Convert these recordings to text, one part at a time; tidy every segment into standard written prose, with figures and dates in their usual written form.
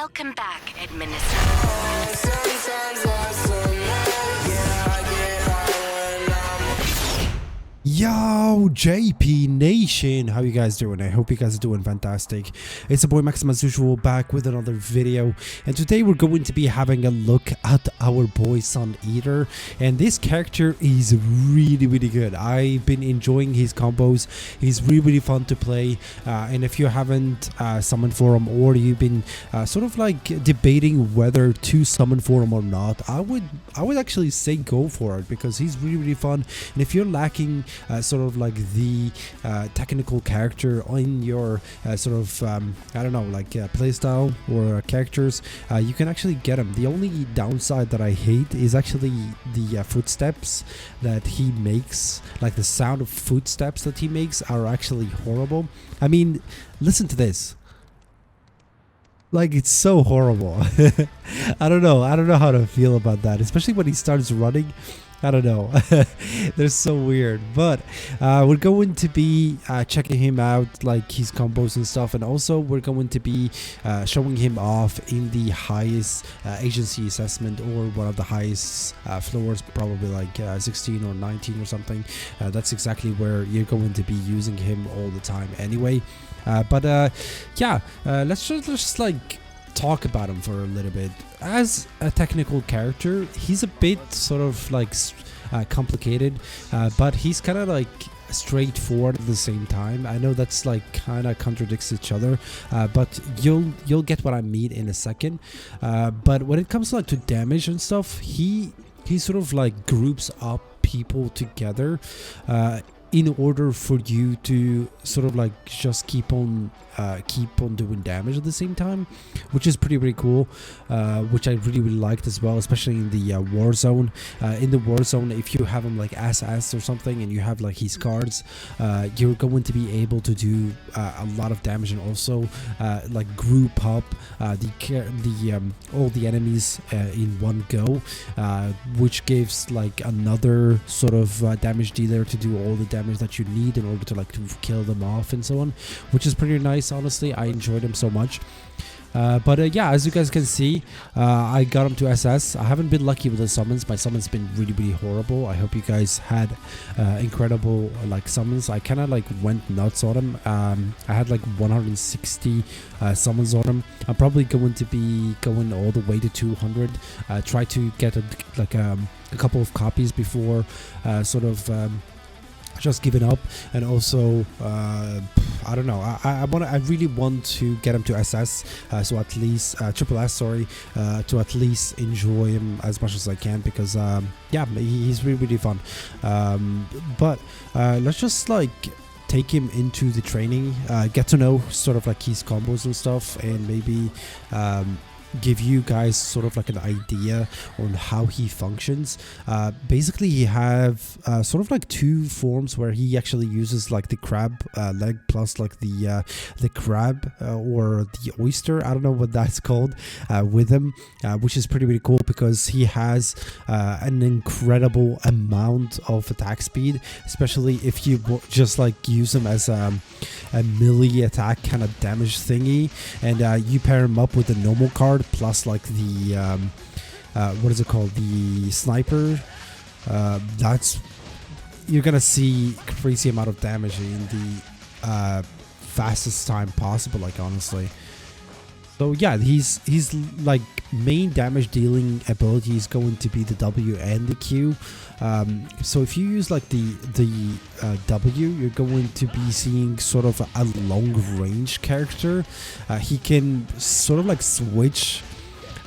Welcome back, Administrator. Yo, JP Nation, how you guys doing? I hope you guys are doing fantastic. It's a boy Maxim as usual, back with another video, and today we're going to be having a look at our boy Sun Eater, and this character is really good. I've been enjoying his combos. He's really fun to play, and if you haven't summoned for him, or you've been sort of like debating whether to summon for him or not, I would actually say go for it, because he's really fun. And if you're lacking sort of like the technical character in your sort of I don't know, like playstyle or characters, you can actually get him. The only downside that I hate is actually the footsteps that he makes. Like the sound of footsteps that he makes are actually horrible. I mean, listen to this. Like, it's so horrible. I don't know how to feel about that, especially when he starts running. I don't know. They're so weird. But we're going to be checking him out, like his combos and stuff, and also we're going to be showing him off in the highest agency assessment, or one of the highest floors, probably like 16 or 19 or something. That's exactly where you're going to be using him all the time anyway. Yeah, let's just like talk about him for a little bit. As a technical character, he's a bit sort of like complicated, but he's kind of like straightforward at the same time. I know that's like kind of contradicts each other, but you'll get what I mean in a second. But when it comes to like to damage and stuff, he sort of like groups up people together in order for you to sort of like just keep on doing damage at the same time, which is pretty cool, which I really liked as well, especially in the war zone. In the war zone, if you have him like SS or something and you have like his cards, you're going to be able to do a lot of damage, and also like group up all the enemies in one go, which gives like another sort of damage dealer to do all the damage that you need in order to like to kill them off and so on, which is pretty nice. Honestly, I enjoyed him so much. Yeah, as you guys can see, I got him to SS. I haven't been lucky with the summons. My summons been really horrible. I hope you guys had incredible like summons. I kind of like went nuts on him. I had like 160 summons on him. I'm probably going to be going all the way to 200. Try to get a couple of copies before sort of just giving up. And also I don't know, I really want to get him to SS, so at least triple S, sorry, to at least enjoy him as much as I can, because yeah, he's really fun. But let's just like take him into the training, get to know sort of like his combos and stuff, and maybe give you guys sort of like an idea on how he functions. Basically, he have sort of like two forms where he actually uses like the crab leg plus like the crab or the oyster, I don't know what that's called, with him, which is pretty cool, because he has an incredible amount of attack speed, especially if you just like use him as a melee attack kind of damage thingy, and you pair him up with the normal card plus like the what is it called, the sniper. That's, you're gonna see crazy amount of damage in the fastest time possible, like honestly. So yeah, he's like main damage dealing ability is going to be the W and the Q. So if you use like the W, you're going to be seeing sort of a long range character. He can sort of like switch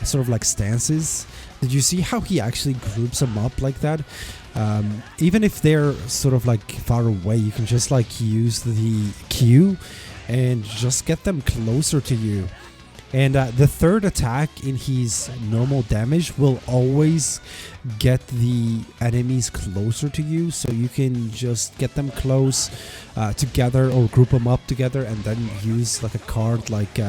sort of like stances. Did you see how he actually groups them up like that? Even if they're sort of like far away, you can just like use the Q and just get them closer to you. And the third attack in his normal damage will always get the enemies closer to you, so you can just get them close together, or group them up together, and then use like a card like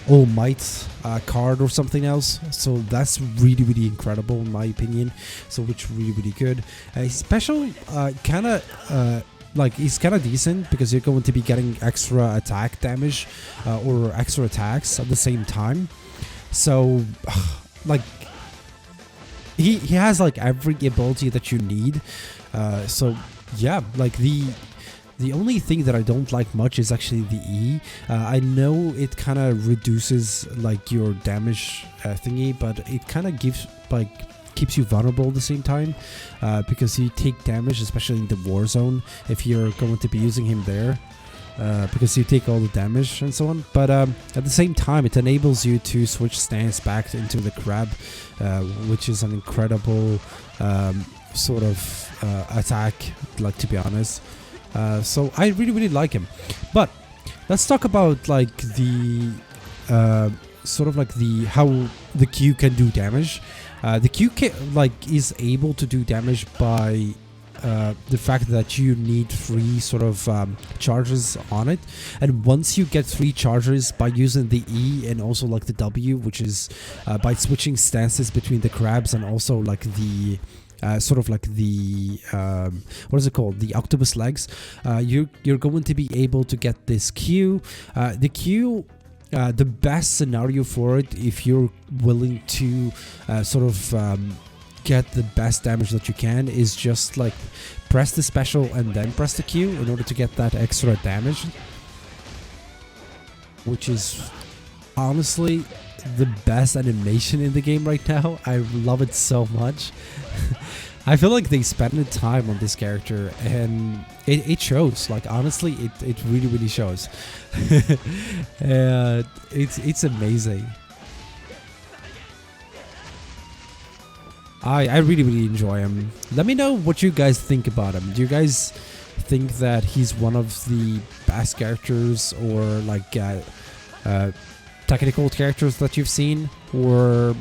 All Might card or something else. So that's really incredible in my opinion, so which really good. Special kind of like he's kind of decent because you're going to be getting extra attack damage or extra attacks at the same time. So like he has like every ability that you need. So yeah, like the only thing that I don't like much is actually the E. I know it kind of reduces like your damage thingy, but it kind of gives like keeps you vulnerable at the same time because you take damage, especially in the war zone, if you're going to be using him there. Because you take all the damage and so on, but at the same time it enables you to switch stance back into the crab, which is an incredible sort of attack, like, to be honest. So I really like him. But let's talk about like the sort of like the how the Q can do damage. The Q is able to do damage by the fact that you need 3 sort of charges on it, and once you get 3 charges by using the E and also like the W, which is by switching stances between the crabs and also like the sort of like the what is it called, the octopus legs, you're going to be able to get this Q. The Q, the best scenario for it, if you're willing to sort of get the best damage that you can, is just like press the special and then press the Q in order to get that extra damage, which is honestly the best animation in the game right now. I love it so much. I feel like they spent the time on this character and it shows. Like, honestly, it really shows. It's amazing. I really enjoy him. Let me know what you guys think about him. Do you guys think that he's one of the best characters or like technical characters that you've seen, or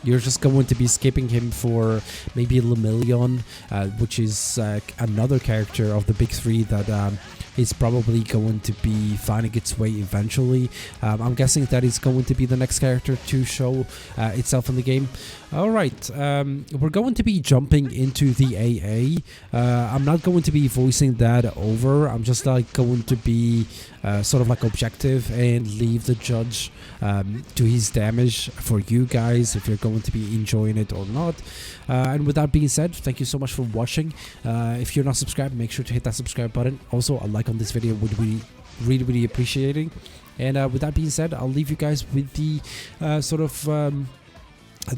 you're just going to be skipping him for maybe Lemillion, which is another character of the big 3 that is probably going to be finding its way eventually. I'm guessing that is going to be the next character to show itself in the game. Alright, we're going to be jumping into the AA. I'm not going to be voicing that over. I'm just like going to be sort of like objective and leave the judge to his damage for you guys, if you're going to be enjoying it or not. And with that being said, thank you so much for watching. If you're not subscribed, make sure to hit that subscribe button. Also, a like on this video would be really appreciating. And with that being said, I'll leave you guys with the sort of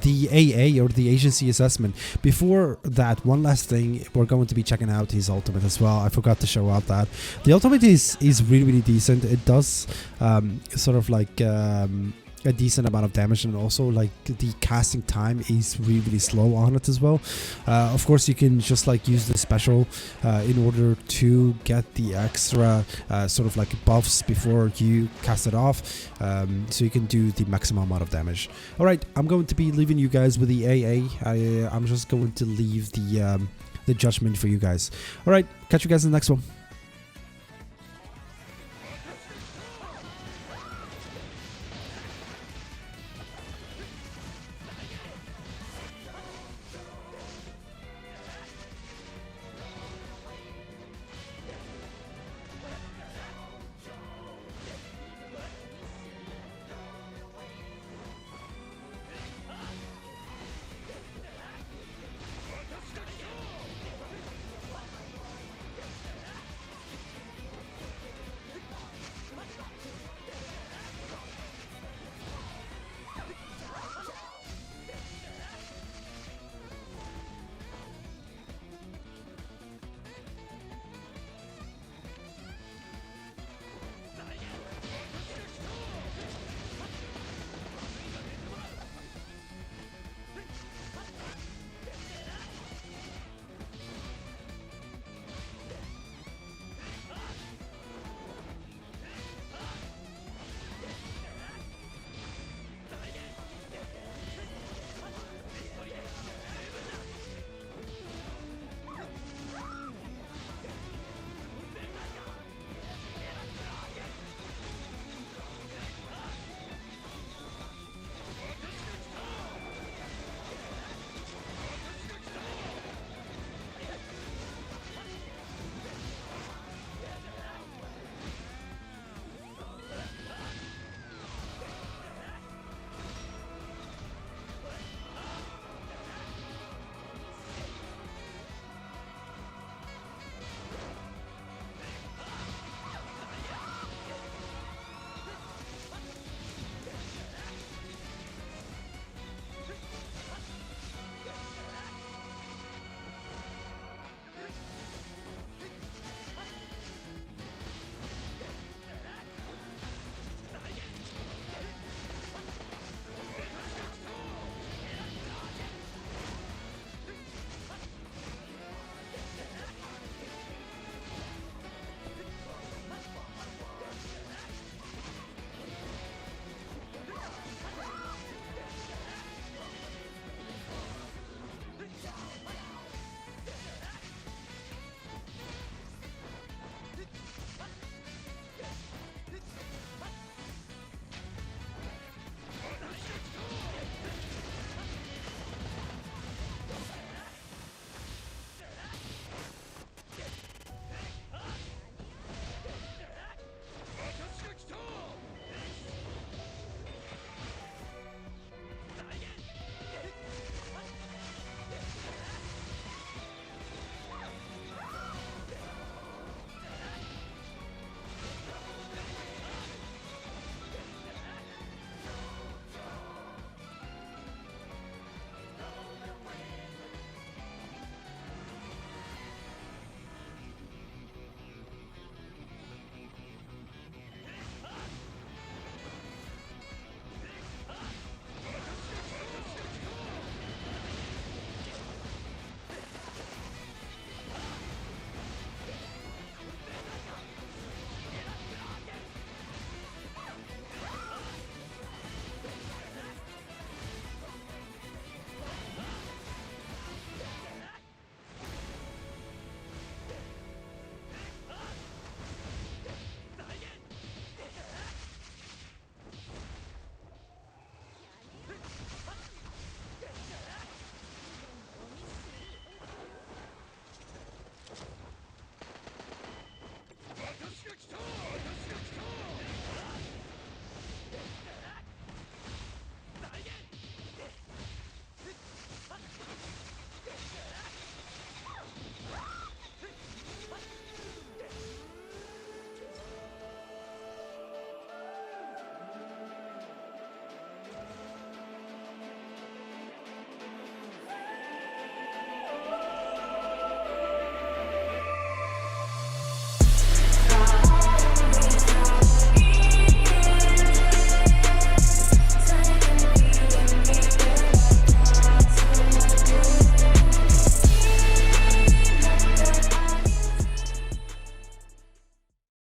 the AA or the agency assessment. Before that, one last thing, we're going to be checking out his ultimate as well. I forgot to show out that the ultimate is really decent. It does sort of like a decent amount of damage, and also like the casting time is really slow on it as well. Of course, you can just like use the special in order to get the extra sort of like buffs before you cast it off, so you can do the maximum amount of damage. All right, I'm going to be leaving you guys with the AA. I'm just going to leave the judgment for you guys. All right, catch you guys in the next one.